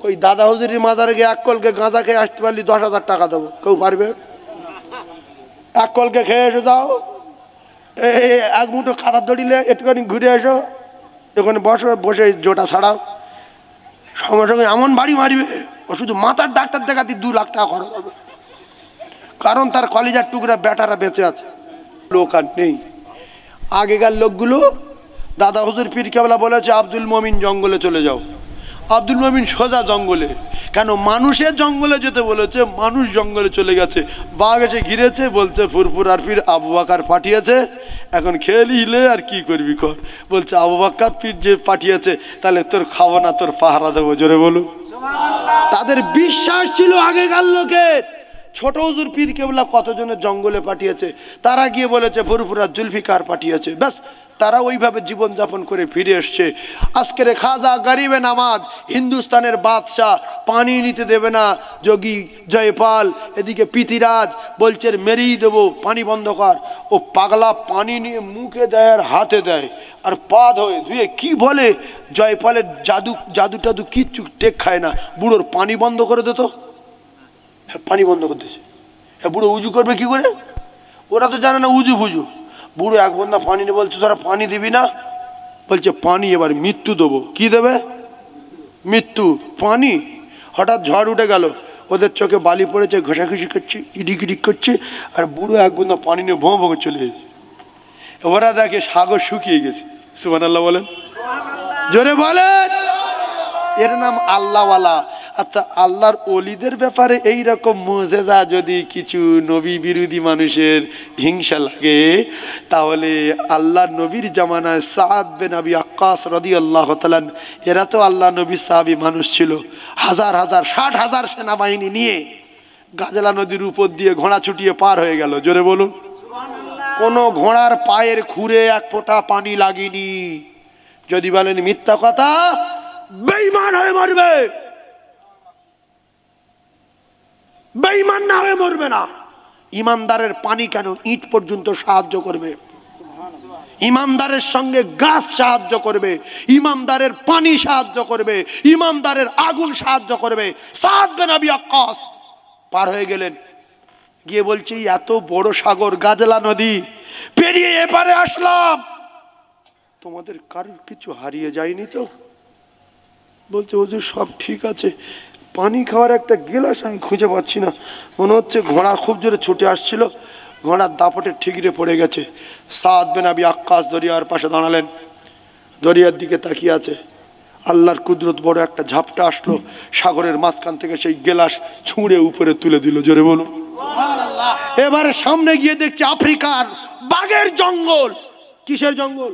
ওই দাদা হুজুরির মাজারে গিয়ে এক কলকে গাঁজা খেয়ে আসতে পারলি 10,000 টাকা দেবো, কেউ পারবে? এক কলকে খেয়ে এসে যাও, এক মুঠো খাতার দড়িলে একটুখানি ঘুরে এসো, এখানে বসো, বসে জোটা ছাড়াও, সঙ্গে সঙ্গে এমন বাড়ি মারিবে, ও শুধু মাথার ডাক্তার দেখাতে 2 লাখ টাকা খরচ হবে, কারণ তার কলিজার টুকরা বেটারা বেঁচে আছে, লোক আর নেই। আগেকার লোকগুলো দাদা হুজুর পীর কেবলা বলেছে আব্দুল মমিন জঙ্গলে চলে যাও। আব্দুল মমিন সোজা জঙ্গলে, কেন মানুষের জঙ্গলে যেতে বলেছে, মানুষ জঙ্গলে চলে গেছে, বাঘ এসে ঘিরেছে, বলছে ফুরফুরার পীর আবু বকর পাঠিয়েছে, এখন খেয়ে নিলে আর কি করবি কর। বলছে আবু বকর পীর যে পাঠিয়েছে, তাহলে তোর খাবো না, তোর পাহারা দেবো, জোরে বলুন। তাদের বিশ্বাস ছিল আগেকার লোকের। ছোট হুজুর পীর কেবলা কতজনের জঙ্গলে পাঠিয়েছে, তারা গিয়ে বলেছে ফুরফুরা জুলফিকার পাঠিয়েছে, ব্যাস তারা ওইভাবে জীবনযাপন করে ফিরে এসছে। আজকের খাজা গরিবে নামাজ, হিন্দুস্তানের বাদশাহ পানি নিতে দেবে না, যোগী জয়পাল এদিকে পিতিরাজ বলছে মেরেই দেবো, পানি বন্ধ কর। ও পাগলা পানি নিয়ে মুখে দেয় আর হাতে দেয় আর পা ধুয়ে কি বলে, জয়পালের জাদু টাদু কিচ্ছু টেক খায় না, বুড়োর পানি বন্ধ করে দিত, পানি বন্ধ করতেছে। বুড়ো উজু করবে কি করে, ওরা তো জানে না উজু ফুজু। বুড়ো এক বন্ধা পানি নিয়ে বলছে তোরা পানি দিবি না, বলছে পানি এবার মৃত্যু দেবো। কি দেবে? মৃত্যু। পানি। হঠাৎ ঝড় উঠে গেল, ওদের চোখে বালি পড়েছে, ঘষাঘষি করছে, ইডিক করছে, আর বুড়ো এক বন্ধা পানি নিয়ে ভোঁ ভোঁ চলে গেছে। ওরা দেখে সাগর শুকিয়ে গেছে। সুবহানাল্লাহ বলেন, জোরে বলেন। এর নাম আল্লাহওয়ালা। আচ্ছা, আল্লাহর ওলিদের ব্যাপারে এই রকম মুজেজা যদি কিছু নবী বিরোধী মানুষের হিংসা লাগে, তাহলে আল্লাহ নবীর জামানায় সাদ বিন আবি ওয়াক্কাস রাদিয়াল্লাহু তাআলা, এরা তো আল্লাহ নবীর সাহাবী মানুষ ছিল, হাজার হাজার 60,000 সেনাবাহিনী নিয়ে গাজলা নদীর উপর দিয়ে ঘোড়া ছুটিয়ে পার হয়ে গেল, জোরে বলুন। কোনো ঘোড়ার পায়ের খুরে এক ফোঁটা পানি লাগেনি। যদি বলেন মিথ্যা কথা, বেঈমান হয়ে মরবে, বেঈমান না হয়ে মরবে না। ইমানদারের পানি কেন ইট পর্যন্ত সাহায্য করবে, ইমানদারের সঙ্গে গাছ সাহায্য করবে, ইমানদারের পানি সাহায্য করবে, ইমানদারের আগুন সাহায্য করবে। সাদ বিন আবি ওয়াক্কাস পার হয়ে গেলেন, গিয়ে বলছি এত বড় সাগর গাজলা নদী পেরিয়ে এপারে আসলাম, তোমাদের কারোর কিছু হারিয়ে যায়নি তো? বলছে হুজুর সব ঠিক আছে, পানি খাওয়ার একটা গেলাস আমি খুঁজে পাচ্ছি না, মনে হচ্ছে ঘোড়া খুব জোরে ছুটে আসছিল, ঘোড়ার দাপটে ঠিকরে পড়ে গেছে। সাদ বিন আবি ওয়াক্কাস দরিয়ার পাশে দাঁড়ালেন, দরিয়ার দিকে তাকিয়ে আছে। আল্লাহর কুদরত, বড় একটা ঝাপটা আসলো, সাগরের মাঝখান থেকে সেই গেলাস ছুঁড়ে উপরে তুলে দিল, জোরে বলুন। এবারে সামনে গিয়ে দেখছে আফ্রিকার বাঘের জঙ্গল। কিসের জঙ্গল?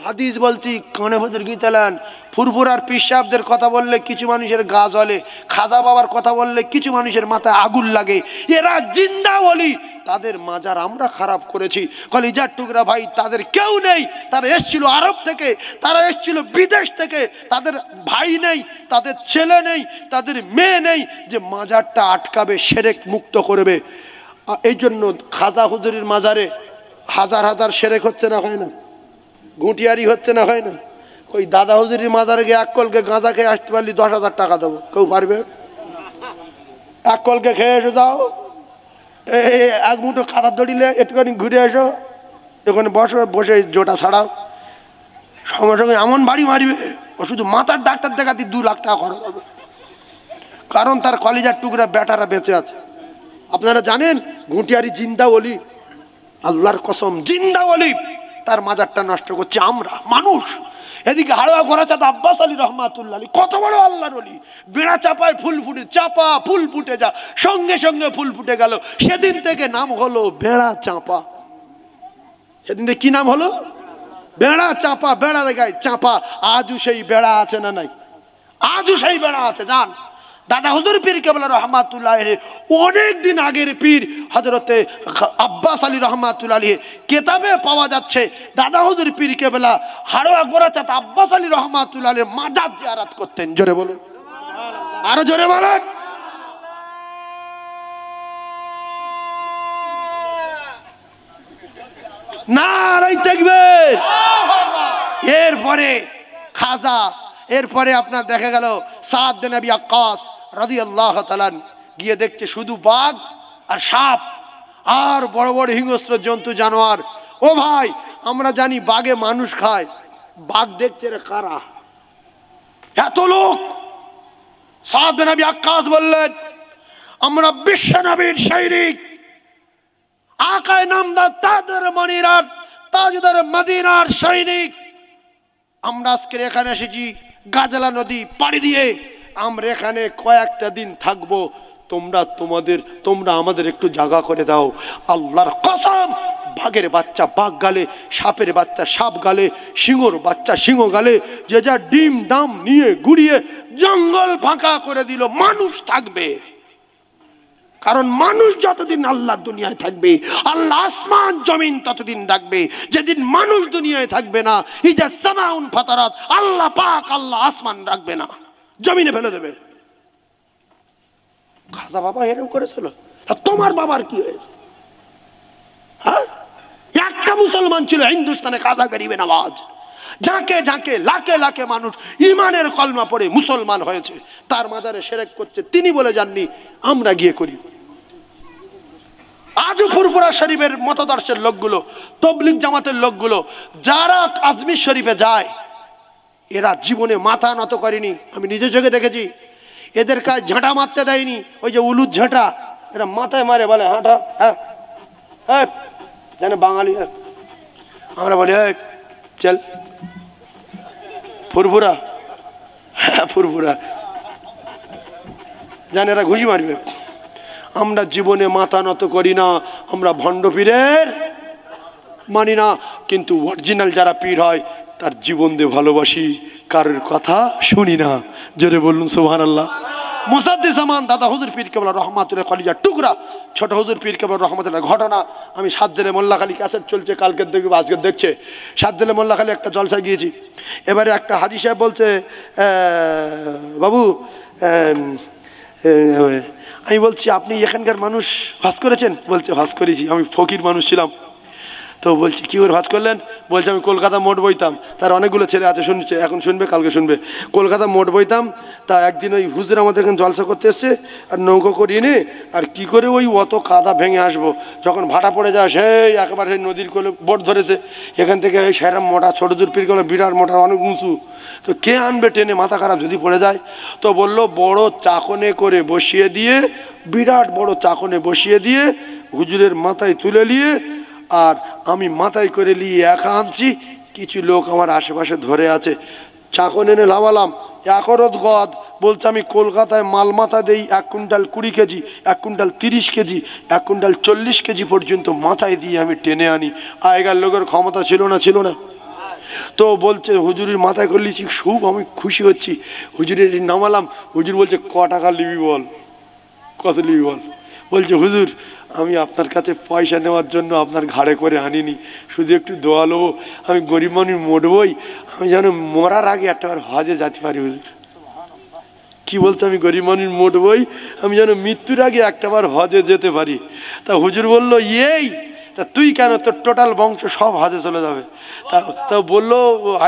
হাদিস বলছি, কানে ভেতর গীতালেন। ফুরফুরার পীর সাহেবদের কথা বললে কিছু মানুষের গা জ্বলে, খাজা বাবার কথা বললে কিছু মানুষের মাথায় আগুন লাগে। এরা জিন্দা ওলি, তাদের মাজার আমরা খারাপ করেছি, কলিজার টুকরা ভাই তাদের কেউ নেই। তারা এসেছিল আরব থেকে, তারা এসেছিল বিদেশ থেকে, তাদের ভাই নেই, তাদের ছেলে নেই, তাদের মেয়ে নেই যে মাজারটা আটকাবে, শিরক মুক্ত করবে। এই জন্য খাজা হুজুরের মাজারে হাজার হাজার শিরক হচ্ছে না, হয় না? ঘুঁটিয়ারি হচ্ছে না, হয় না? ওই দাদা হুজুরির মাজারে গিয়ে এক কলকে গাঁজা খেয়ে আসতে পারলি 10,000 টাকা দেবো, কেউ পারবে? এক কলকে খেয়ে এসে যাও, এক মুঠো খাতার দড়িলে একটুখানি ঘুরে এসো, এখানে বসো, বসে জোটা ছাড়াও, সঙ্গে সঙ্গে এমন বাড়ি মারিবে, ও শুধু মাথার ডাক্তার দেখাতে 2 লাখ টাকা খরচ হবে, কারণ তার কলিজার টুকরা বেটারা বেঁচে আছে। আপনারা জানেন ঘুঁটিয়ারি জিন্দা ওলি, আল্লাহর কসম জিন্দা ওলি, তার মাজারটা নষ্ট করছে আমরা মানুষ। এদিকে হাড়োয়া গড়াচাঁদ আব্বাস আলী রহমাতুল্লাহ আলী, কত বড় আল্লাহর ওলি, বেড়া চাপায় ফুল ফুটে, চাপা ফুল ফুটে যা, সঙ্গে সঙ্গে ফুল ফুটে গেল। সেদিন থেকে নাম হলো বেড়া চাপা। সেদিন থেকে কি নাম হলো? বেড়া চাপা, বেড়ার গায়ে চাপা। আজও সেই বেড়া আছে না নাই? আজও সেই বেড়া আছে। যান দাদা হুজুর পীর কেবলা রহমাতুল্লাহ অনেক দিন আগের পীর হযরতে আব্বাস আলী রহমাতুল্লাহ আলাইহি কিতাবে পাওয়া যাচ্ছে, দাদা হুজুর পীর কেবলা হাড়োয়া গোরাচাঁদ আব্বাস আলী রহমাতুল্লাহ আলাইহি মাজার জিয়ারত করতেন। জোরে বলুন, আরো জোরে বলেন। নারায়ে তাকবীর। এরপরে খাজা এরপরে আপনার দেখা গেল সাদ বিন আবি ওয়াক্কাস রাদিয়াল্লাহু তাআলা গিয়ে দেখছে শুধু বাঘ আর সাপ আর বড় বড় হিংস্র জন্তু জানোয়ার। ও ভাই, আমরা জানি বাঘে মানুষ খায়, বাঘ দেখছে রে কারা? এত লোক। সাদ বিন আবি ওয়াক্কাস বললেন, আমরা বিশ্ব নবীর সৈনিক, আকায়ে নামদার তাজদার মনিরার তাজদার মদিনার সৈনিক। আমরা আজকে এখানে এসেছি গাজলা নদী পাড়ি দিয়ে, আমরা এখানে কয়েকটা দিন থাকবো, তোমরা আমাদের একটু জায়গা করে দাও। আল্লাহর কসম, বাঘের বাচ্চা বাঘ গালে, সাপের বাচ্চা সাপ গালে, সিংহর বাচ্চা সিংহ গালে, যে যা ডিম ডাম নিয়ে গুড়িয়ে জঙ্গল ফাঁকা করে দিল। মানুষ থাকবে, কারণ মানুষ যতদিন আল্লাহ দুনিয়ায় থাকবে, আল্লাহ আসমান জমিন ততদিন রাখবে। যেদিন মানুষ দুনিয়ায় থাকবে না, ইজা সামাউন ফাতারাত, আল্লাহ পাক আল্লাহ আসমান রাখবে না, জমিনে ফেলে দেবে। খাজা বাবা এরকম করেছিল, আর তোমার বাবার কি হয়েছে? হ্যাঁ, একটা মুসলমান ছিল হিন্দুস্তানে, খাজা গরিবে নওয়াজ। ঝাঁকে ঝাঁকে লাখে লাখে মানুষ ইমানের কলমা পড়ে মুসলমান হয়েছে। তার মাজারে শিরক করছে, তিনি বলে যাননি আমরা গিয়ে করি। আজও ফুরফুরা শরীফের মতাদর্শের লোকগুলো, তবলিগ জামাতের লোকগুলো যারা আজমির শরীফে যায়, এরা জীবনে মাথা নত করেনি। আমি নিজে চোখে দেখেছি। এদের কাজ ঝাঁটা মারতে দেয়নি, ওই যে উলুদ ঝাঁটা, এরা মাথায় মারে, বলে হাঁটা। হ্যাঁ হ্যাঁ, জানে বাঙালি, আমরা বলি হ্যাঁ চল ফুরফুরা, হ্যাঁ ফুরফুরা, জানে এরা ঘুষি মারবে। আমরা জীবনে মাথা নত করি না, আমরা ভণ্ড পীরের মানি না। কিন্তু অরিজিনাল যারা পীর হয়, তার জীবন দিয়ে ভালোবাসি, কারোর কথা শুনি না। জোরে বলুন সুবহানাল্লাহ। মুসাদ্দিস জামান দাদা হুজুর পীর কেবলা রহমাতুল্লাহ কলিজার টুকরা ছোট হুজুর পীর কেবলা রহমাতুল্লাহ ঘটনা। আমি সাতজেলে মোল্লাখালী, ক্যাসেট চলছে, কালকের দেখবে আজকের দেখছে। সাতজেলে মোল্লাখালী একটা জলসা গিয়েছি। এবারে একটা হাজি সাহেব বলছে, বাবু আমি বলছি আপনি এখানকার মানুষ হজ করেছেন? বলছে হজ করেছি, আমি ফকির মানুষ ছিলাম। তো বলছি কী করে হজ করলেন? বলছে আমি কলকাতা মোট বইতাম। তার অনেকগুলো ছেলে আছে, শুনছে, এখন শুনবে কালকে শুনবে। কলকাতা মোট বইতাম, তা একদিন ওই হুজুর আমাদের এখানে জলসা করতে এসছে, আর নৌকো করিয়ে নে, আর কি করে ওই অত কাদা ভেঙে আসবো, যখন ভাটা পড়ে যায় সেই একেবারে সেই নদীর কোলে বোট ধরেছে, এখান থেকে ওই সেরম মোটা, ছোটো দূর পীর করলে বিরাট মোটা, অনেক উঁচু, তো কে আনবে টেনে, মাথা খারাপ যদি পড়ে যায়। তো বললো বড় চাকনে করে বসিয়ে দিয়ে, বিরাট বড় চাকনে বসিয়ে দিয়ে হুজুরের মাথায় তুলে নিয়ে, আর আমি মাথায় করে নিয়ে একা আনছি, কিছু লোক আমার আশেপাশে ধরে আছে। চাকন এনে লাভালাম, একরত গদ। বলছে আমি কলকাতায় মাল মাথা দেই 1 quintal 20 KG, 1 quintal 30 KG, 1 quintal 40 KG পর্যন্ত মাথায় দিয়ে আমি টেনে আনি। আগেকার লোকের ক্ষমতা ছিল না? ছিল না। তো বলছে হুজুরের মাথায় করে লিছি, খুব আমি খুশি হচ্ছি। হুজুরের নামালাম, হুজুর বলছে ক টাকা নিবি বল, কত নিবি বল? বলছে হুজুর আমি আপনার কাছে পয়সা নেওয়ার জন্য আপনার ঘাড়ে করে আনিনি, শুধু একটু দোয়া নেবো, আমি গরিব মানুষ মরবই, আমি যেন মরার আগে একটাবার হজে যেতে পারি। হুজুর কি বলছে? আমি গরিব মানুষ মরবই, আমি যেন মৃত্যুর আগে একটাবার হজে যেতে পারি। তা হুজুর বললো এই তা তুই কেন, তোর টোটাল বংশ সব হজে চলে যাবে। তা বললো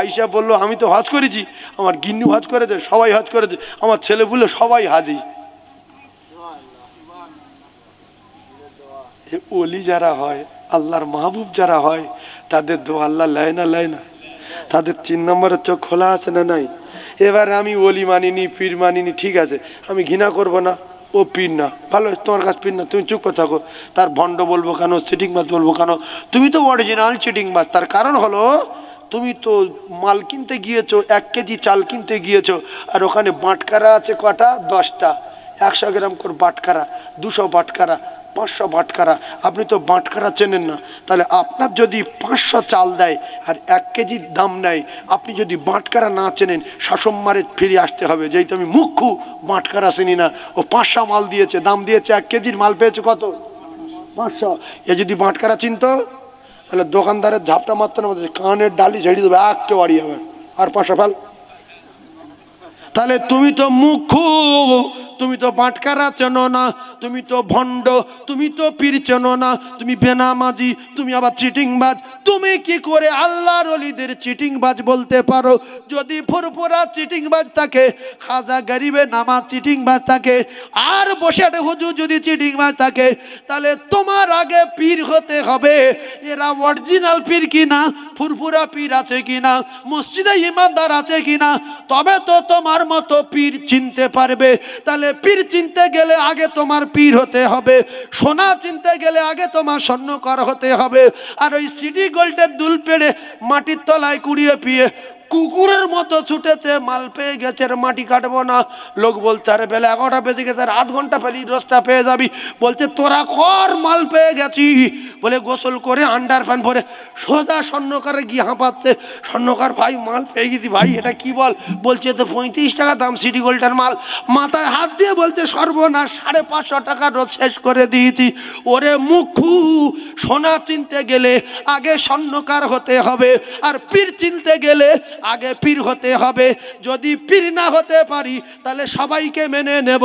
আয়েশা বললো আমি তো হজ করেছি, আমার গিন্নি হজ করেছে, সবাই হজ করেছে, আমার ছেলে বললো সবাই হাজি। ওলি যারা হয়, আল্লাহর মাহবুব যারা হয়, তাদের দোয়া আল্লাহ লেয় না, লেয় না? তাদের 3 নম্বরের চোখ খোলা আছে না নাই? এবার আমি ওলি মানিনি, পীর মানিনি, ঠিক আছে, আমি ঘৃণা করব না, ও পীর না, ভালো, তোমার কাছে পীর না, তুমি চুপ করে থাকো। তার ভণ্ড বলবো কেন, চিটিংবাজ বলবো কেন? তুমি তো অরিজিনাল চিটিংবাজ। তার কারণ হলো তুমি তো মাল কিনতে গিয়েছো, 1 কেজি চাল কিনতে গিয়েছো, আর ওখানে বাটকারা আছে কটা? 10টা। 100 গ্রাম করে বাটকারা, 200 বাটকারা, 500 বাটকারা। আপনি তো বাটকারা চেনেন না, তাহলে আপনার যদি 500 চাল দেয় আর 1 কেজির দাম নেয়, আপনি যদি বাটকারা না চেনেন, শাসম্মারে ফিরে আসতে হবে, যেহেতু আমি মুখ্যু বাটকারা চিনি না। ও 500 মাল দিয়েছে, দাম দিয়েছে, 1 কেজির মাল পেয়েছে কত? 500। এ যদি বাটকারা চিনতো, তাহলে দোকানদারের ঝাপটা মারতো না, কানের ডালি ঝেড়ে দেবে, একেবারে হবে, আর 500 ফেল। তাহলে তুমি তো মুখ্যু, তুমি তো বাটকারা চেনো না, তুমি তো ভণ্ড, তুমি তো পীর চেনো না, তুমি বেনামাজি, তুমি আবার চিটিংবাজ। তুমি কি করে আল্লাহর ওলিদের চিটিংবাজ বলতে পারো? যদি ফুরফুরা চিটিংবাজ থাকে, খাজা গরিবে নামাজ চিটিংবাজ থাকে, আর বসে একটা হুজুর যদি চিটিংবাজ থাকে, তাহলে তোমার আগে পীর হতে হবে। এরা অরিজিনাল পীর কিনা, ফুরফুরা পীর আছে কিনা, মসজিদে ইমানদার আছে কিনা, তবে তো তোমার মতো পীর চিনতে পারবে। তাহলে পীর চিনতে গেলে আগে তোমার পীর হতে হবে, সোনা চিনতে গেলে আগে তোমার স্বর্ণকার হতে হবে। আর ওই সিটি গোল্ডের দুল পেড়ে মাটির তলায় কুড়িয়ে পিয়ে কুকুরের মতো ছুটেছে, মাল পেয়ে গেছে, মাটি কাটবো না। লোক বলছে আরে বেলা 11টা বেজে গেছে, আর আধ ঘন্টা পেলি রোজটা পেয়ে যাবি। বলছে তোরা কর, মাল পেয়ে গেছি বলে গোসল করে আন্ডার প্যান্ট পরে সোজা স্বর্ণকারে গিয়ে হাঁপাচ্ছে। স্বর্ণকার ভাই মাল পেয়ে গেছি ভাই, এটা কি বল? বলছে তো 35 টাকা দাম সিটি গোল্ডের মাল। মাথায় হাত দিয়ে বলছে সর্বনাশ, 550 টাকা রোজ শেষ করে দিয়েছি। ওরে মুখু, সোনা চিনতে গেলে আগে স্বর্ণকার হতে হবে, আর পীর চিনতে গেলে আগে পীর হতে হবে। যদি পীর না হতে পারি তাহলে সবাইকে মেনে নেব।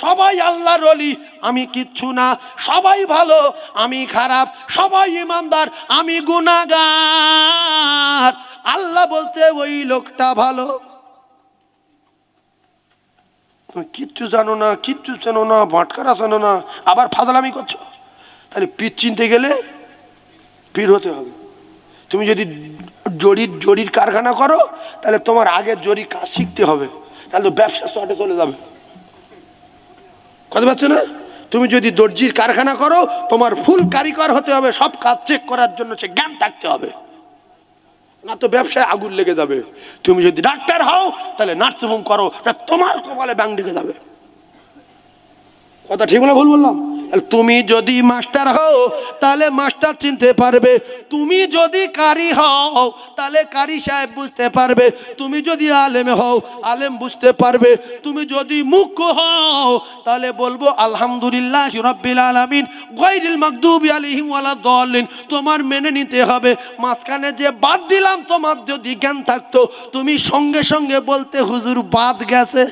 সবাই আল্লাহর ওলি, আমি কিচ্ছু না। সবাই ভালো, আমি খারাপ। সবাই ইমানদার, আমি গুনাহগার। আল্লাহ বলছে ওই লোকটা ভালো। তুমি কিচ্ছু জানো না, কিচ্ছু চেনো না, ভাটকারা চেনো না, আবার ফাজলামি করছো। তাহলে পীর চিনতে গেলে পীর হতে হবে। তুমি যদি জরির কারখানা করো, তাহলে তোমার আগে জরির কাজ শিখতে হবে, তাহলে তো ব্যবসা শর্টে চলে যাবে। কথা পাচ্ছ না? তুমি যদি দর্জির কারখানা করো, তোমার ফুল কারিগর হতে হবে, সব কাজ চেক করার জন্য সে জ্ঞান থাকতে হবে, না তো ব্যবসায় আগুন লেগে যাবে। তুমি যদি ডাক্তার হও, তাহলে নার্সিং হোম করো, না তোমার কপালে ব্যাং ঢেকে যাবে। কথা ঠিক বলে ভুল বললাম? তুমি যদি মাস্টার হও, তাহলে মাস্টার চিনতে পারবে। তুমি যদি কারি হও, তাহলে কারি সাহেব বুঝতে পারবে। তুমি যদি আলেম হও, আলেম বুঝতে পারবে। তুমি যদি মুখ্য হও, তাহলে বলবো আলহামদুলিল্লাহ রাব্বিল আলামিন গায়রিল মাগদুবি আলাইহিম ওয়ালাদ-দাল্লিন। তোমার মেনে নিতে হবে। মাঝখানে যে বাদ দিলাম, তোমার যদি জ্ঞান থাকতো, তুমি সঙ্গে সঙ্গে বলতে হুজুর বাদ গেছে।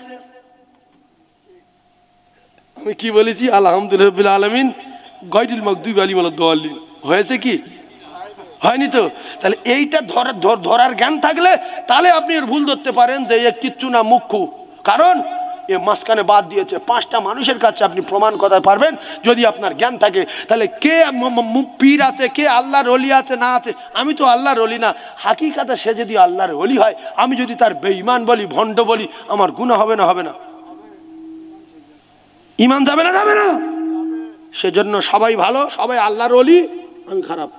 আমি কি বলেছি? আলহামদুলিল্লাহ রাব্বিল আলামিন গায়রিল মাগদুবি আলাইহিম ওয়ালাদ-দাল্লিন। হয়েছে কি? হয়নি তো? তাহলে এইটা ধরার জ্ঞান থাকলে তাহলে আপনি এর ভুল ধরতে পারেন যে এ কিচ্ছু না, মুখ্য। কারণ এ মাঝখানে বাদ দিয়েছে। 5টা মানুষের কাছে আপনি প্রমাণ করতে পারবেন যদি আপনার জ্ঞান থাকে। তাহলে কে পীর আছে, কে আল্লাহর ওলি আছে না আছে? আমি তো আল্লাহর ওলি না। হাকিকাতে সে যদি আল্লাহর ওলি হয়, আমি যদি তার বেঈমান বলি, ভণ্ড বলি, আমার গুনাহ হবে না? হবে না? ইমান যাবে না? যাবে না? সেজন্য সবাই ভালো, সবাই আল্লাহর ওলি, আমি খারাপ।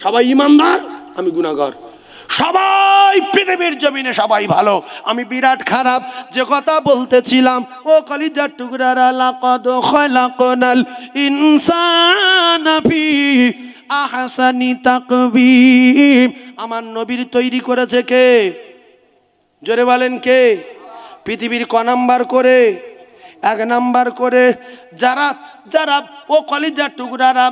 সবাই ইমানদার, আমি গুনাহগার। সবাই পৃথিবীর জমিনে সবাই ভালো, আমি বিরাট খারাপ। যে কথা বলতেছিলাম, ও কলিজার টুকরারা, লাকাদ খালাকনাল ইনসানা ফি আহসানি তাকবীম। আমার নবীর তৈরি করেছে কে? জোরে বলেন কে? পৃথিবীর ক নাম্বার করে? 1 নাম্বার করে। যারা যারা ও কলিজার টুকরারা,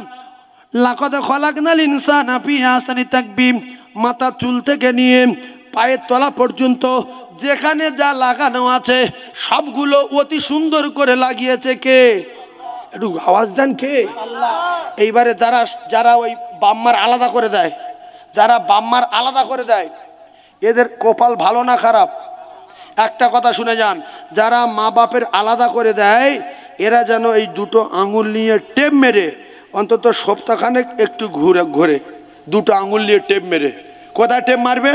লাকাদ খালাকনাল ইনসানা ফি আহসানি তাকবীম, মাথা চুল থেকে নিয়ে পায়ের তলা পর্যন্ত যেখানে যা লাগানো আছে সবগুলো অতি সুন্দর করে লাগিয়েছে কে? একটু আওয়াজ দেন কে? এইবারে যারা যারা ওই বাম্মার আলাদা করে দেয়, যারা বাম্মার আলাদা করে দেয়, এদের কপাল ভালো না খারাপ? একটা কথা শুনে যান, যারা মা বাপের আলাদা করে দেয়, এরা যেন এই দুটো আঙুল নিয়ে টেপ মেরে অন্তত সপ্তাহখানেক একটু ঘুরে দুটো আঙুল নিয়ে টেপ মেরে। কোথায় টেপ মারবে?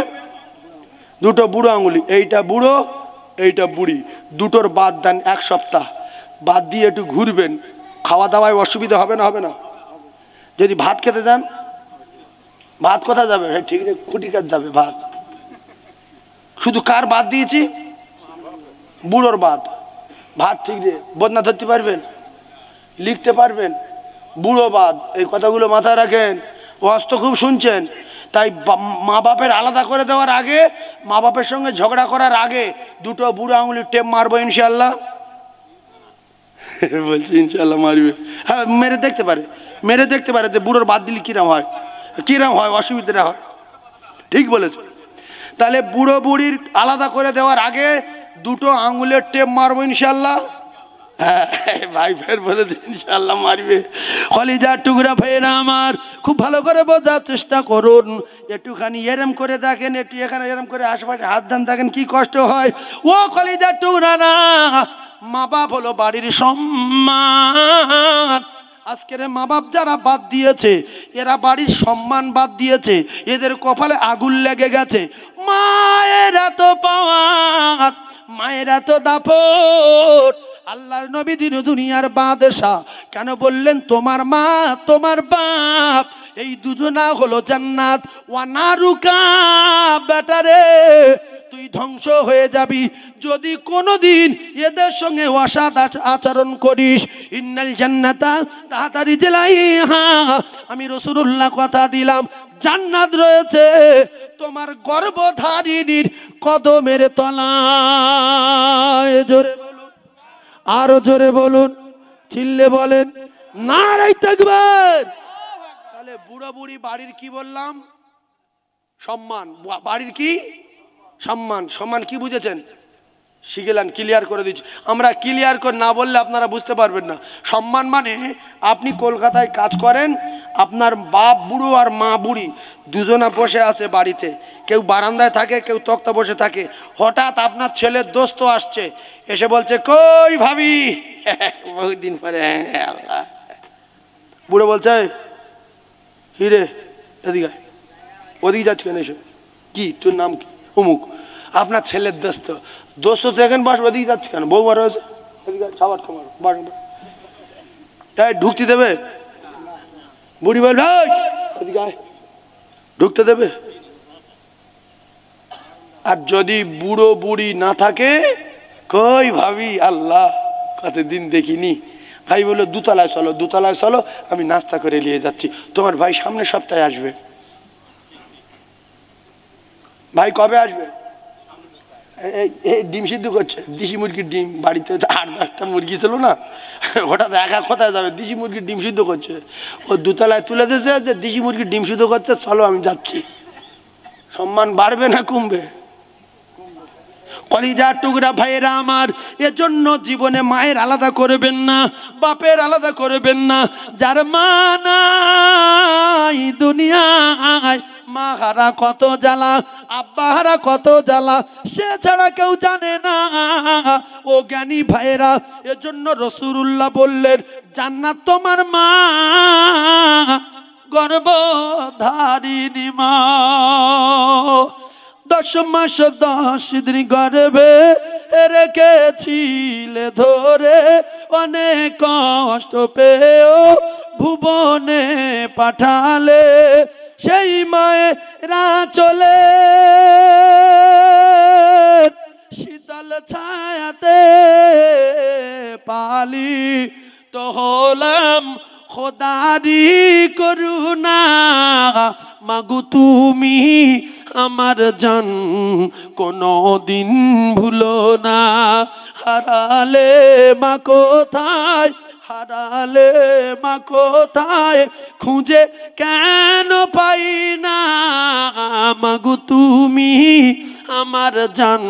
দুটো বুড়ো আঙুলি, এইটা বুড়ো, এইটা বুড়ি, দুটোর বাদ দেন 1 সপ্তাহ। বাদ দিয়ে একটু ঘুরবেন, খাওয়া দাওয়ায় অসুবিধা হবে না? হবে না? যদি ভাত খেতে যান, ভাত কোথায় যাবে? ঠিক নেই, খুঁটি কাজ যাবে ভাত। শুধু কার বাদ দিয়েছি? বুড়োর বাদ। ভাত ঠিক রে বদনা ধরতে পারবেন, লিখতে পারবেন, বুড়ো বাদ। এই কথাগুলো মাথায় রাখেন, ওয়াজ তো খুব শুনছেন। তাই মা বাপের আলাদা করে দেওয়ার আগে, মা বাপের সঙ্গে ঝগড়া করার আগে দুটো বুড়ো আঙুলির টেপ মারবো ইনশাল্লাহ। বলছি ইনশাল্লাহ মারবে। হ্যাঁ, মেরে দেখতে পারে, মেরে দেখতে পারে যে বুড়োর বাদ দিলে কিরম হয়, কিরম হয়, অসুবিধাটা হয়। ঠিক বলেছ? তাহলে বুড়ো বুড়ির আলাদা করে দেওয়ার আগে দুটো আঙুলের টেপ মারবো ইনশাল্লাহ। ভাই ফের বলেছে ইনশাআল্লাহ মারবে। কলিজার টুকরা ভাইয়েরা আমার, খুব ভালো করে বোঝার চেষ্টা করুন। একটুখানি এরম করে দেখেন, একটু এখানে এরম করে আশেপাশে হাত ধান দেখেন কি কষ্ট হয়। ও কলিজার টুকরা না, মা বাপ হলো বাড়ির সম্মান। আজকের মা বাপ যারা বাদ দিয়েছে, এরা বাড়ির সম্মান বাদ দিয়েছে, এদের কপালে আগুন লেগে গেছে। মায়েরা তো পাওয়ার, মায়েরা তো দাপট। আল্লাহর নবী দিন দুনিয়ার বাদশা কেন বললেন তোমার মা তোমার বাপ এই দুজনা হলো জান্নাত ওয়া নারুকা। বেটারে তুই ধ্বংস হয়ে যাবি যদি কোনোদিন এদের সঙ্গে অসৎ আচরণ করিস। ইন্নাল জান্নাতা তাহাতা রিজলাইহা, আমি রাসূলুল্লাহ কথা দিলাম জান্নাত রয়েছে তোমার গর্ভধারিণীর কদমের তলায়। জোরে বলুন, আরো জোরে বলুন, চিল্লে বলেন নারায়ে তাকবীর। তাহলে বুড়ো বুড়ি বাড়ির কি বললাম? সম্মান। বাড়ির কি সম্মান? সম্মান কি বুঝেছেন? শিখেলেন, ক্লিয়ার করে দিচ্ছি। আমরা ক্লিয়ার করে না বললে আপনারা বুঝতে পারবেন না। সম্মান মানে আপনি কলকাতায় কাজ করেন, আপনার বাপ বুড়ো আর মা বুড়ি দুজনা বসে আছে বাড়িতে, কেউ বারান্দায় থাকে কেউ তক্তা বসে থাকে। হঠাৎ আপনার ছেলের দোস্ত আসছে, এসে বলছে কই ভাবি, বহুদিন পরে। আল্লাহ, বুড়ো বলছে হিরে এদিকে ওদিকে যাচ্ছি কেন? এসে কি তোর নাম কি? অমুক। আপনার ছেলের দোস্ত, দোস্ত দেখেন বাস ওদিকে যাচ্ছে কেন? বৌমা রয়েছে এদিকে, খাবার খাবার বাস তাই ঢুকতে দেবে? বুড়ি বলবে এদিকে ঢুকতে দেবে? আর যদি বুড়ো বুড়ি না থাকে, কই ভাবি, আল্লাহ কতদিন দেখিনি। ভাই বললো দুতলায় চলো, দুতলায় চলো, আমি নাস্তা করে নিয়ে যাচ্ছি, তোমার ভাই সামনের সপ্তাহে আসবে। ভাই কবে আসবে? এই ডিম সিদ্ধ করছে, দেশি মুরগির ডিম, বাড়িতে 8-10টা মুরগি ছিল না, হঠাৎ একা কোথায় যাবে? দেশি মুরগির ডিম সিদ্ধ করছে, ও দুতলায় তুলে দিয়েছে যে দেশি মুরগির ডিম সিদ্ধ করছে, চলো আমি যাচ্ছি। সম্মান বাড়বে না কমবে? কলিজার টুকরা ভাইয়েরা আমার, এজন্য জীবনে মায়ের আলাদা করবেন না, বাপের আলাদা করবেন না। যার মা নাই দুনিয়ায়, মা হারা কত জ্বালা, আব্বা হারা কত জ্বালা, সে ছাড়া কেউ জানে না। ও জ্ঞানী ভাইয়েরা, এজন্য রাসূলুল্লাহ বললেন জান্নাত তোমার মা, গর্ভধারিণী মা। 10 মাস 10 দিন গর্ভে রেখেছিলে ধরে, অনেক কষ্ট পেয়েও ভুবনে পাঠালে, সেই মায়েরা চলে শীতল ছায়াতে পালি তো হলাম খোদারি করুণা। মাগো তুমি আমার জান, কোনো দিন ভুলো না। হারালে মা কোথায়, হারালে মা কোথায়, খুঁজে কেন পাই না। মাগো তুমি আমার জান,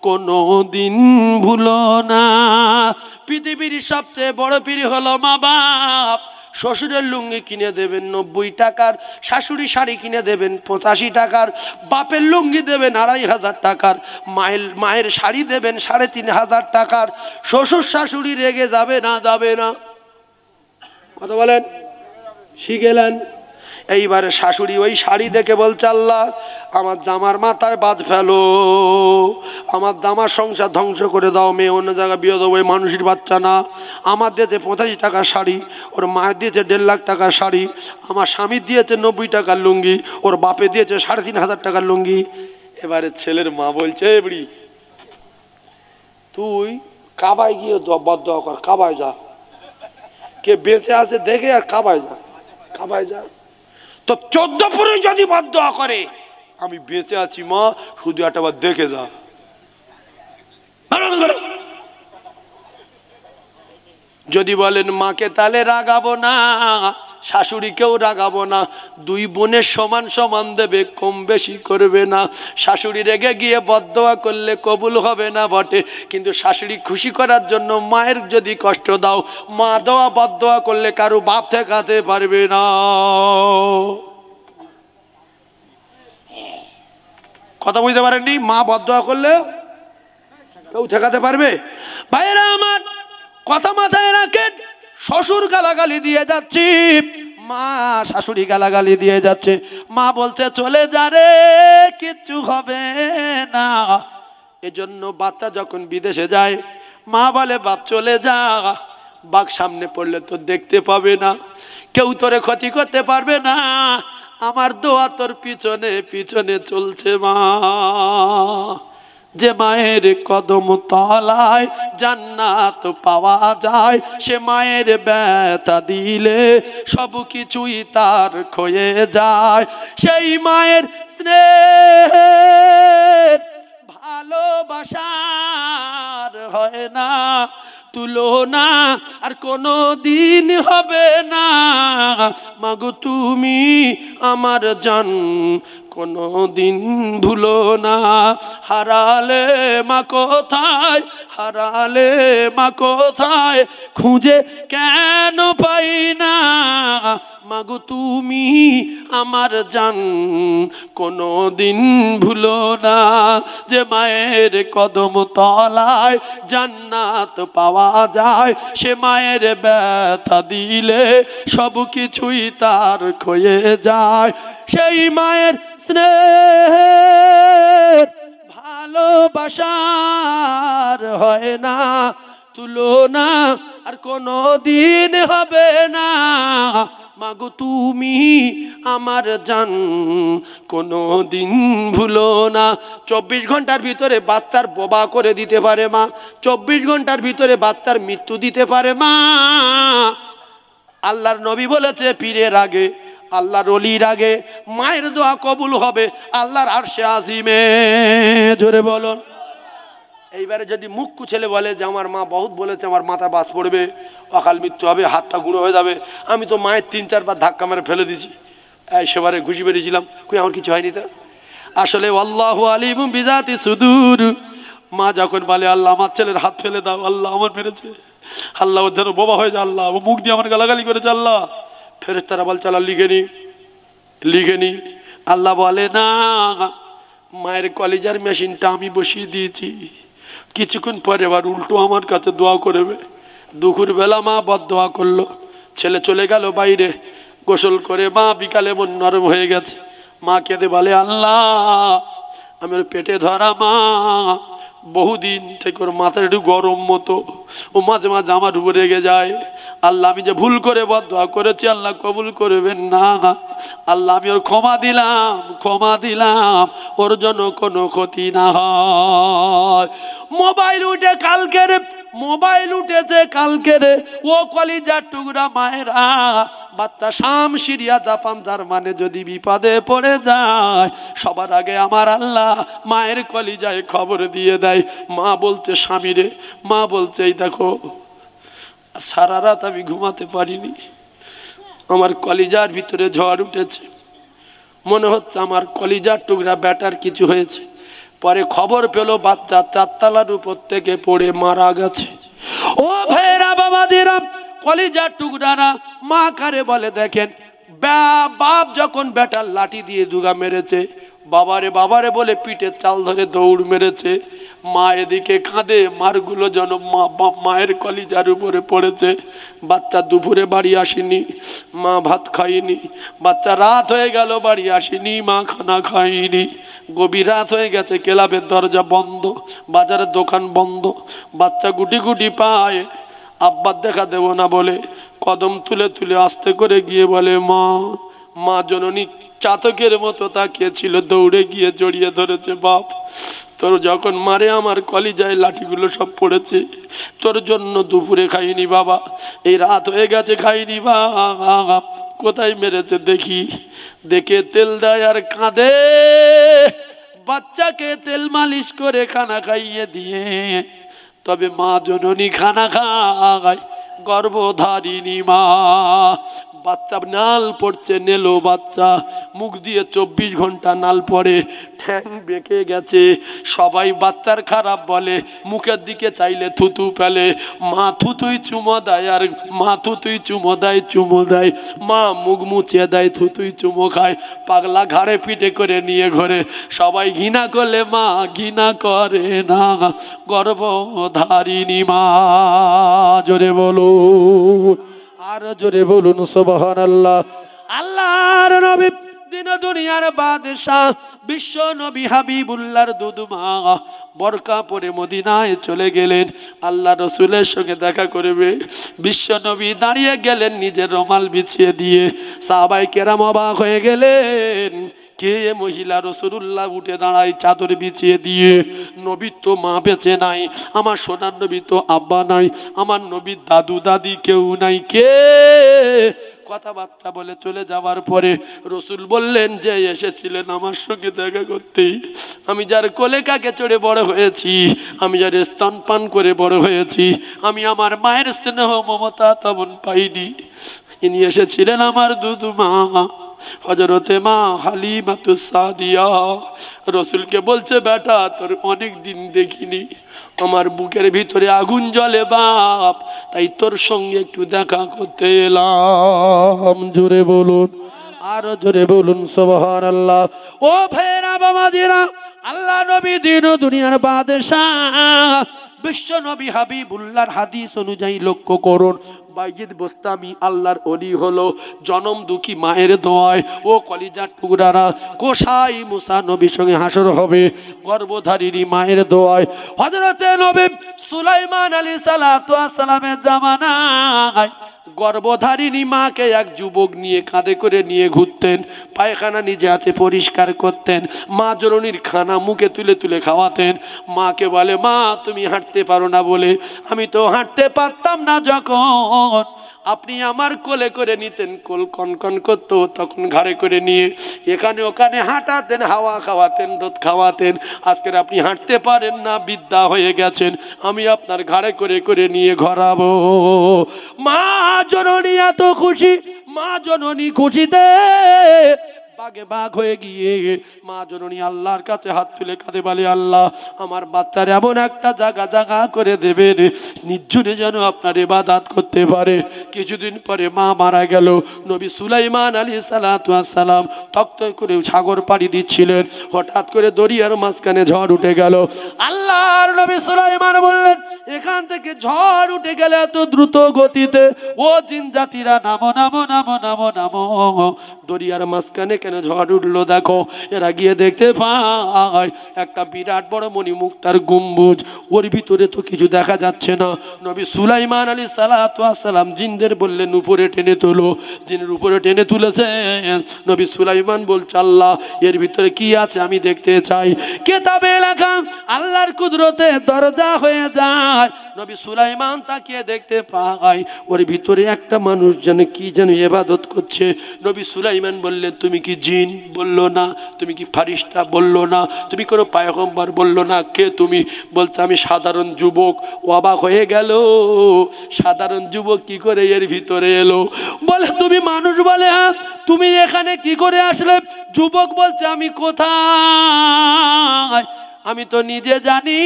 কোনো দিন ভুলো না। পৃথিবীর সবচেয়ে বড় পীর হলো মা বাপ। শ্বশুরের লুঙ্গি কিনে দেবেন 90 টাকার, শাশুড়ি শাড়ি কিনে দেবেন 85 টাকার, বাপের লুঙ্গি দেবেন 2500 টাকার, মায়ের শাড়ি দেবেন 3500 টাকার। শ্বশুর শাশুড়ি রেগে যাবে না? যাবে না? কথা বলেন, শিখেলেন। এইবারে শাশুড়ি ওই শাড়ি দেখে বলছে আল্লাহ আমার জামার মাথায় বাজ ফেলো, আমার জামার সংসার ধ্বংস করে দাও, মেয়ে অন্য জায়গায় বিয়ে দেবো, ওই মানুষের বাচ্চা না। আমার দিয়েছে 85 টাকার শাড়ি, ওর মায়ের দিয়েছে 1.5 লাখ টাকার শাড়ি, আমার স্বামী দিয়েছে 90 টাকার লুঙ্গি, ওর বাপে দিয়েছে 3500 টাকার লুঙ্গি। এবারে ছেলের মা বলছে বুড়ি তুই কাবায় গিয়ে বদদোয়া কর, কাবায় যা, কে বেঁচে আছে দেখে আর কাবায় যা, কাবায় যা। তো 14 পুরুষ যদি বদদোয়া করে আমি বেঁচে আছি মা, শুধু একটাবার দেখে যা। যদি বলেন মাকে তাহলে রাগাবো না, শাশুড়িকেও রাগাবো না, দুই বোনের সমান সমান দেবে, কম বেশি করবে না। শাশুড়ি রেগে গিয়ে বদদোয়া করলে কবুল হবে না বটে, কিন্তু শাশুড়ি খুশি করার জন্য মায়ের যদি কষ্ট দাও, মা দেওয়া বদদোয়া করলে কারো বাপ ঠেকাতে পারবে না। কথা বুঝতে পারেননি? মা বদদোয়া করলে কেউ ঠেকাতে পারবে? ভাইরা আমার, কথা মাথায় রাখেন। শ্বশুর গালাগালি দিয়ে যাচ্ছি, মা শাশুড়ি গালাগালি দিয়ে যাচ্ছে, মা বলছে চলে যা রে, কিচ্ছু হবে না। এজন্য বাচ্চা যখন বিদেশে যায়, মা বলে বাপ চলে যা, বাঘ সামনে পড়লে তো দেখতে পাবে না, কেউ তোরে ক্ষতি করতে পারবে না, আমার দোয়া তোর পিছনে পিছনে চলছে। মা যে মায়ের কদম তলায় জান্নাত পাওয়া যায়, সে মায়ের ব্যথা দিলে সব কিছুই তার ক্ষয়ে যায়। সেই মায়ের স্নেহের ভালোবাসার হয় না তুলনা, আর কোনো দিন হবে না। মাগো তুমি আমার জান, কোনো দিন ভুলো না। হারালে মা কোথায়, হারালে মা কোথায়, খুঁজে কেন পাই না। মাগো তুমি আমার জান, কোনো দিন ভুলো না। যে মায়ের কদম তলায় জান্নাত পাওয়া যায়, সে মায়ের ব্যথা দিলে সব কিছুই তার ক্ষয়ে যায়। সেই মায়ের স্নেহের ভালোবাসার হয় না তুলনা, আর কোনো দিন হবে না। মাগো তুমি আমার জান, কোনো দিন ভুলো না। 24 ঘন্টার ভিতরে বাচ্চার বোবা করে দিতে পারে মা, 24 ঘন্টার ভিতরে বাচ্চার মৃত্যু দিতে পারে মা। আল্লাহর নবী বলেছে, পীরের আগে, আল্লাহর ওলির আগে মায়ের দোয়া কবুল হবে আল্লাহর আরশে আজিমে। জোরে বলুন। এইবারে যদি মুখ ছেলে বলে যে আমার মা বহুত বলেছে, আমার মাথা বাস পড়বে, অকাল মৃত্যু হবে, হাতটা গুঁড়ো হয়ে যাবে, আমি তো মায়ের 3-4 বার ধাক্কা মেরে ফেলে দিয়েছি, সেবারে ঘুষি বেরিয়েছিলাম, কই আমার কিছু হয়নি। তা আসলে আল্লাহু আলিমুম বিজাতি সুদূর। মা যখন বলে আল্লাহ আমার ছেলের হাত ফেলে দাও, আল্লাহ আমার মেরেছে, আল্লাহ ওর যেন বোবা হয়ে যায়, আল্লাহ ও মুখ দিয়ে আমার গালাগালি করেছে, আল্লাহ। ফেরেশতারা বলছে আল্লাহ লিখে নি, লিখে নি। আল্লাহ বলে না, মায়ের কলিজার মেশিনটা আমি বসিয়ে দিয়েছি, কিছুক্ষণ পরে আবার উল্টো আমার কাছে দোয়া করবে। দুপুর বেলা মা বদদোয়া করলো, ছেলে চলে গেল বাইরে গোসল করে, মা বিকালে মন নরম হয়ে গেছে, মা কেঁদে বলে আল্লাহ আমি ওর পেটে ধরা মা, বহুদিন থেকে ওর মাথার একটু গরম মতো, ও মাঝে মাঝে আমার উপরে রেগে যায়, আল্লাহ আমি যে ভুল করে বদদোয়া করেছি আল্লাহ কবুল করবেন না, আল্লাহ আমি ওর ক্ষমা দিলাম, ক্ষমা দিলাম, ওর জন্য কোনো ক্ষতি না হয়। মোবাইল উঠে কালকের, মোবাইল উঠেছে কালকে রে, ও কলিজার টুকরা মায়েরা, বাচ্চা শাম, সিরিয়া, জাপান, জার্মানে যদি বিপদে পড়ে যায়, সবার আগে আমার আল্লাহ মায়ের কলিজায় খবর দিয়ে দেয়। মা বলছে স্বামীরে, মা বলছে এই দেখো সারা রাত আমি ঘুমাতে পারিনি, আমার কলিজার ভিতরে ঝড় উঠেছে, মনে হচ্ছে আমার কলিজার টুকরা ব্যাটার কিছু হয়েছে। পরে খবর পেল বাচ্চা 4 তলার উপর থেকে পড়ে মারা গেছে। ও ভাইরা বাবাদেরা, কলিজার টুকরারা, মা কারে বলে দেখেন, বাপ যখন বেটার লাঠি দিয়ে দুগা মেরেছে, বাবারে বাবারে বলে পিঠে চাল ধরে দৌড় মেরেছে, মা এদিকে কাঁদে, মারগুলো যেন মায়ের কলিজার উপরে পড়েছে। বাচ্চা দুপুরে বাড়ি আসেনি, মা ভাত খায়নি, বাচ্চা রাত হয়ে গেল বাড়ি আসেনি, মা খানা খায়নি, গভীর রাত হয়ে গেছে, ক্লাবের দরজা বন্ধ, বাজারের দোকান বন্ধ, বাচ্চা গুটি গুটি পায়, আব্বার দেখা দেব না বলে কদম তুলে তুলে আস্তে করে গিয়ে বলে মা। মা জননী চাতকের মতো তাকিয়েছিল, দৌড়ে গিয়ে জড়িয়ে ধরেছে, বাপ তোর যখন মারে আমার কলিজায় লাঠিগুলো সব পড়েছে, তোর জন্য দুপুরে খাইনি বাবা, এই রাত হয়ে গেছে খাইনি বাবা, কোথায় মেরেছে দেখি। দেখে তেল দেয় আর কাঁদে, বাচ্চাকে তেল মালিশ করে খানা খাইয়ে দিয়ে, তবে মা জননী খানা খায়, গর্ভধারিণী মা বাচ্চা নাল পড়ছে, নেলো বাচ্চা, মুখ দিয়ে 24 ঘন্টা নাল পড়ে, ঠ্যাং বেঁকে গেছে। সবাই বাচ্চার খারাপ বলে, মুখের দিকে চাইলে থুতু ফেলে, মা থুতুই চুমো দেয়, আর মা থুতুই চুমো দেয়, চুমো দেয়, মা মুখ মুছিয়ে দেয়, থুতুই চুমো খায়। পাগলা ঘাড়ে পিঠে করে নিয়ে ঘরে, সবাই ঘৃণা করলে মা ঘৃণা করে না, গর্ভধারিণী মা। জোরে বলুন, আর জোরে বলুন সুবহানাল্লাহ। আল্লাহর নবী দিন দুনিয়ার বাদশাহ বিশ্ব নবী হাবিবুল্লাহর দুধমা বরকা পরে মদিনায় চলে গেলেন, আল্লাহ রসুলের সঙ্গে দেখা করবে। বিশ্ব নবী দাঁড়িয়ে গেলেন নিজের রুমাল বিছিয়ে দিয়ে, সাহাবায়ে কেরাম অবাক হয়ে গেলেন, কে মহিলা? রাসূলুল্লাহ উঠে দাঁড়ায় চাদর বিছিয়ে দিয়ে। নবীর তো মা বেঁচে নাই, আমার সোনার নবী তো আব্বা নাই, আমার নবীর দাদু দাদি কেউ নাই, কে? কথাবার্তা বলে চলে যাওয়ার পরে রসুল বললেন, যে এসেছিলেন আমার সঙ্গে দেখা করতে, আমি যার কোলে কাকে চড়ে বড় হয়েছি, আমি যার স্তনপান করে বড় হয়েছি, আমি আমার মায়ের স্নেহ মমতা তেমন পাইনি। ইনি এসেছিলেন আমার দুধু মা হযরতে মা হালিমাতুস সাদিয়া। রসুলকে বলছে, বেটা তোর অনেক দিন দেখিনি, আমার বুকের ভিতরে আগুন জ্বলে বাপ, তাই তোর সঙ্গে একটু দেখা করতে এলাম। জোরে বলুন, আর জোরে বলুন সুবহানাল্লাহ। ও ভাইরা বাবাজিরা, আল্লাহ নবী দিন দুনিয়ার বাদশাহ বিশ্ব নবী হাবিবুল্লাহর হাদিস অনুযায়ী লক্ষ্য করুন, বাইজিদ বোস্তামি আল্লাহর ওলি হলো জনম দুঃখী মায়ের দোয়ায়। ও কলিজার টুকরারা, কোষাই মুসা নবীর সঙ্গে হাসর হবে গর্ভধারিণী মায়ের দোয়ায়। হযরতে নবী সুলাইমান আলাইহিসসালাতু ওয়াস সালামের জামানায় গর্ভধারিণী মাকে এক যুবক নিয়ে কাঁধে করে নিয়ে ঘুরতেন, পায়খানা নিজে হাতে পরিষ্কার করতেন, মা জননীর খানা মুখে তুলে তুলে খাওয়াতেন। মাকে বলে, মা তুমি হাঁটতে পারো না বলে, আমি তো হাঁটতে পারতাম না যখন আপনি আমার কোলে করে নিতেন, কোল কনকন করতো, তখন ঘাড়ে করে নিয়ে এখানে ওখানে হাঁটাতেন, হাওয়া খাওয়াতেন, রোদ খাওয়াতেন। আজকের আপনি হাঁটতে পারেন না, বিদ্যা হয়ে গেছেন, আমি আপনার ঘাড়ে করে করে নিয়ে ঘোরাবো। মা জননী এত খুশি, মা জননী খুশিতে বাগে বাগ হয়ে গিয়ে মা জননী আল্লাহর কাছে হাত তুলে কাঁদে বলে, আল্লাহ আমার বাচ্চার এমন একটা জায়গা জায়গা করে দেবেন, নির্জনে যেন আপনার ইবাদত করতে পারে। কিছুদিন পরে মা মারা গেল। নবী সুলাইমান আলাইহিসসালাতু ওয়াস সালাম তক্ত করে সাগর পাড়ি দিচ্ছিলেন, হঠাৎ করে দরিয়ার মাঝখানে ঝড় উঠে গেল। আল্লাহর নবী সুলাইমান বললেন, এখান থেকে ঝড় উঠে গেলে এত দ্রুত গতিতে, ও জিন জাতিরা নামো নামো নামো নামো নামো, দরিয়ার মাঝখানে কেন ঝড় উঠলো? দেখো, এরা গিয়ে দেখতে পায় একটা বিরাট বড় মণিমুক্তার গম্বুজ, ওর ভিতরে তো কিছু দেখা যাচ্ছে না। নবী সুলাইমান আলাইহিসসালাতু ওয়াস সালাম জিনদের বললেন, উপরে টেনে তোলো। জিনের উপরে টেনে তুলেছেন। নবী সুলাইমান বলছে, আল্লাহ এর ভিতরে কি আছে আমি দেখতে চাই। কিতাবে লেখা আল্লাহর কুদরতে দরজা হয়ে যায়। নবী সুলাইমান তাকিয়ে দেখতে পায় ওর ভিতরে একটা মানুষ যেন কি যেন ইবাদত করছে। নবী সুলাইমান বললেন, তুমি কি জিন? বললো না। তুমি কি ফারিস্তা? বললো না। তুমি কোনো পয়গম্বর? বললো না। কে তুমি? বলছে, আমি সাধারণ যুবক। অবাক হয়ে গেল, সাধারণ যুবক কি করে এর ভিতরে এলো? বলে, তুমি মানুষ? বলে, হ্যাঁ। তুমি এখানে কি করে আসলে? যুবক বলছে, আমি কোথায় আমি তো নিজে জানি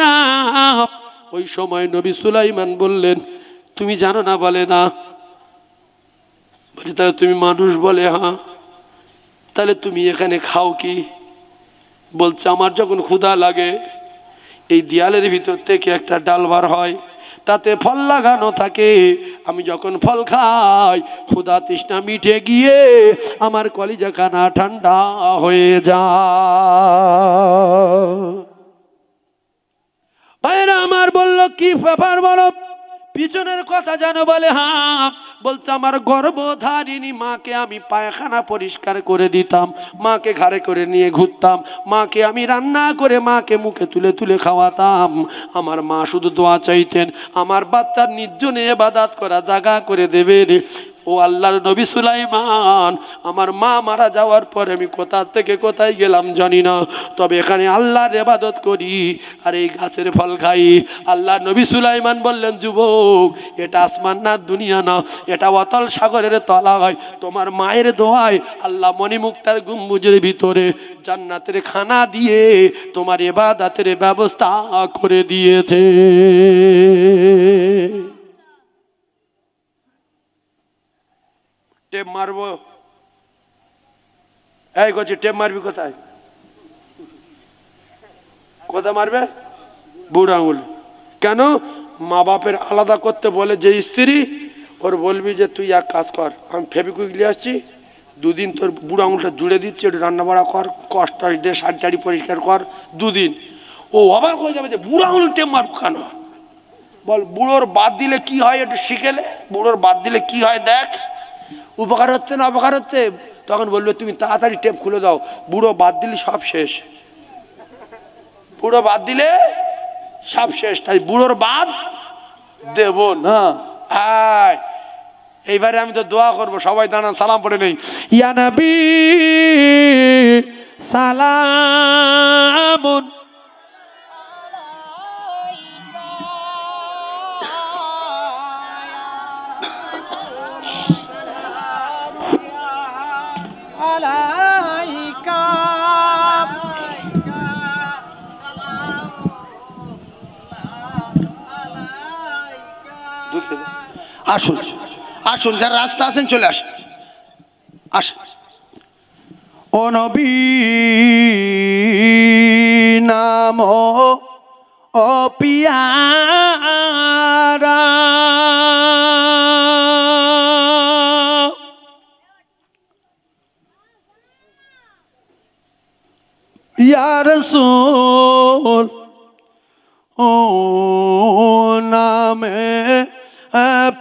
না। ওই সময় নবী সুলাইমান বললেন, তুমি জানো না? বলে, না। বলছে, তাহলে তুমি মানুষ? বলে, হ্যাঁ। তাহলে তুমি এখানে খাও কি? বলছে, আমার যখন ক্ষুধা লাগে এই দেয়ালের ভিতর থেকে একটা ডাল বার হয়, তাতে ফল লাগানো থাকে, আমি যখন ফল খাই ক্ষুধা তৃষ্ণা মিটে গিয়ে আমার কলিজা খানা ঠান্ডা হয়ে যায়। ভাইরা আমার বলল, কি ব্যাপার বলো? পিছনের কথা জানো? বলে, হ্যাঁ। বলছে, আমার গর্ভধারিণী মাকে আমি পায়খানা পরিষ্কার করে দিতাম, মাকে ঘাড়ে করে নিয়ে ঘুরতাম, মাকে আমি রান্না করে মাকে মুখে তুলে তুলে খাওয়াতাম। আমার মা শুধু দোয়া চাইতেন, আমার বাচ্চার নির্জনে ইবাদত করা জায়গা করে দেবে। ও আল্লাহর নবী সুলাইমান, আমার মা মারা যাওয়ার পরে আমি কোথা থেকে কোথায় গেলাম জানি না, তবে এখানে আল্লাহর ইবাদত করি আর এই গাছের ফল খাই। আল্লাহর নবী সুলাইমান বললেন, যুবক, এটা আসমান না, দুনিয়া না, এটা অতল সাগরের তলায়। তোমার মায়ের দোয়ায় আল্লাহ মণিমুক্তার গম্বুজের ভিতরে জান্নাতের খানা দিয়ে তোমার ইবাদতের ব্যবস্থা করে দিয়েছে। টেপ মারবো? এই করছি, টেপ মারবি কোথায়? কোথায় মারবে? বুড়ো আঙুল। কেন? মা বাপের আলাদা করতে বলে যে স্ত্রী, ওর বলবি যে তুই এক কাজ কর, আমি ফেবিকুইক নিয়ে আসছি, দুদিন তোর বুড়ো আঙুলটা জুড়ে দিচ্ছি, একটু রান্না বাড়া কর, কষ্ট দে, শাড়ি টাড়ি পরিষ্কার কর, দুদিন। ও অবাক হয়ে যাবে যে বুড়ো আঙুল টেপ মারবো কেন? বল, বুড়োর বাদ দিলে কি হয় একটু শিখেলে, বুড়োর বাদ দিলে কি হয় দেখ, উপকার হচ্ছে না অপকার হচ্ছে। তখন বলবে তুমি তাড়াতাড়ি টেপ খুলে দাও, বুড়ো বাদ দিলে সব শেষ, বুড়ো বাদ দিলে সব শেষ, তাই বুড়োর বাদ দেব না। আয় এইবারে আমি তো দোয়া করবো, সবাই দাঁড়ান, সালাম পড়ে নেই। ইয়া নবী সালামুন আলাইকা। আসুন আসুন, যারা রাস্তা আছেন চলে আসেন, আসুন। ও নবী নাম ও পিয়ারা, ইয়া রাসূল ও নামে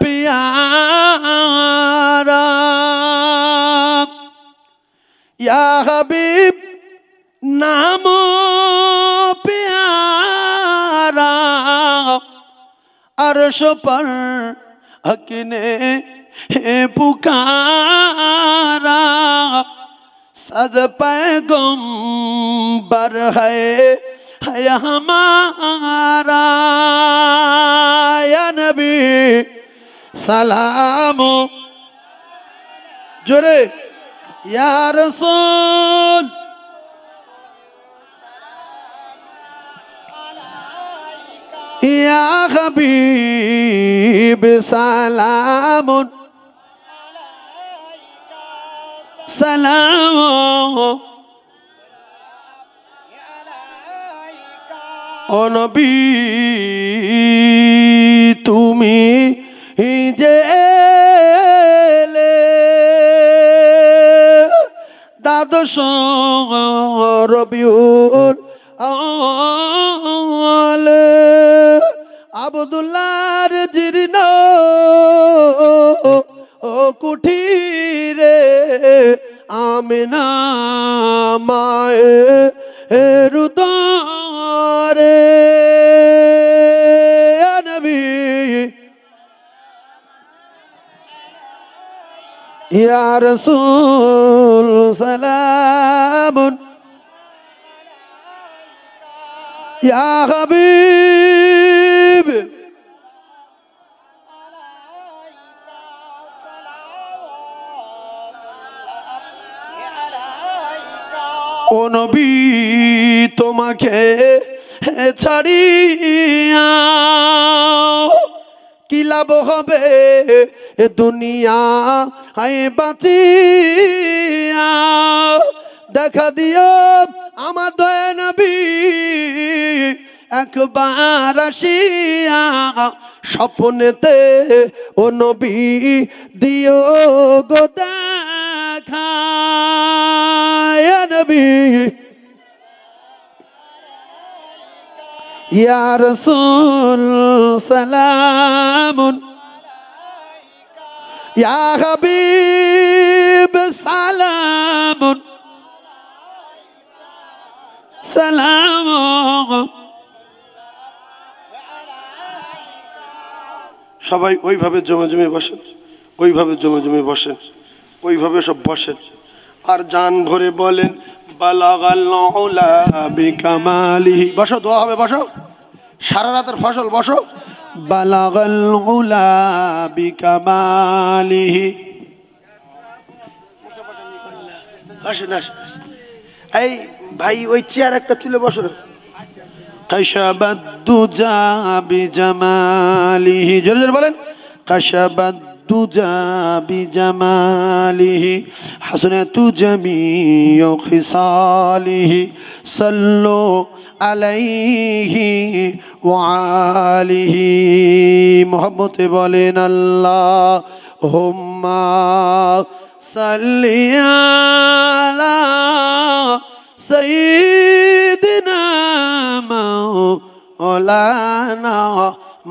পিয়ারা, ইয়া হাবিব নাম प्यारा, अर्श पर हक ने पुकारा, सद पैगंबर है हमारा, या नबी सलाम जोरे, या रसूल या हबीब सलामुन सलाम, ओ नबी तुमी जे দ্বাদশ রবিউল আউয়াল, আব্দুল্লাহর জীর্ণ ও কুঠিরে আমিনা মায়ের উদরে, নবী ইয়া রাসূল সালামুন, ইয়া হাবিব ও নবী তোমাকে ছাড়িয়া কি লাভ হবে এ দুনিয়া হায় বাঁচিয়া, দেখা দিও আমার দয়া নবী একবার আসিয়া, স্বপ্নেতে ও নবী দিও গো দেখা, ইয়া নবী ইয়া রাসূল সালামুন, ইয়া হাবিব সালামুন সালাম। সবাই ওইভাবে জমে জমে বসেন, ওইভাবে জমে জমে বসেন, ওইভাবে সব বসেন আর জান ভরে বলেন বালাগাল উলা বিকামালিহি। বসো, দোয়া হবে, বসো, সারা রাতের ফসল, বসো। বালাগাল উলা বিকামালিহি। আসেন আসেন আসেন। এই ভাই ওই চেয়ার একটা তুলে বসো। কাশাবাদ্দুজা বিজামালিহি, জোরে জোরে বলেন কাশাবাদ্দুজা বিজামালিহি হাসনাতু জামিউ খিসালিহি সাল্লু আলাইহি ওয়া আলিহি। মুহাম্মদে বলেন আল্লাহুম্মা সাল্লি আলা সাইয়্যিদিনা মাওলানা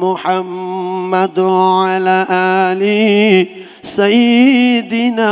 মুহাম্মদ ওয়া আলা আলি সাইয়্যিদিনা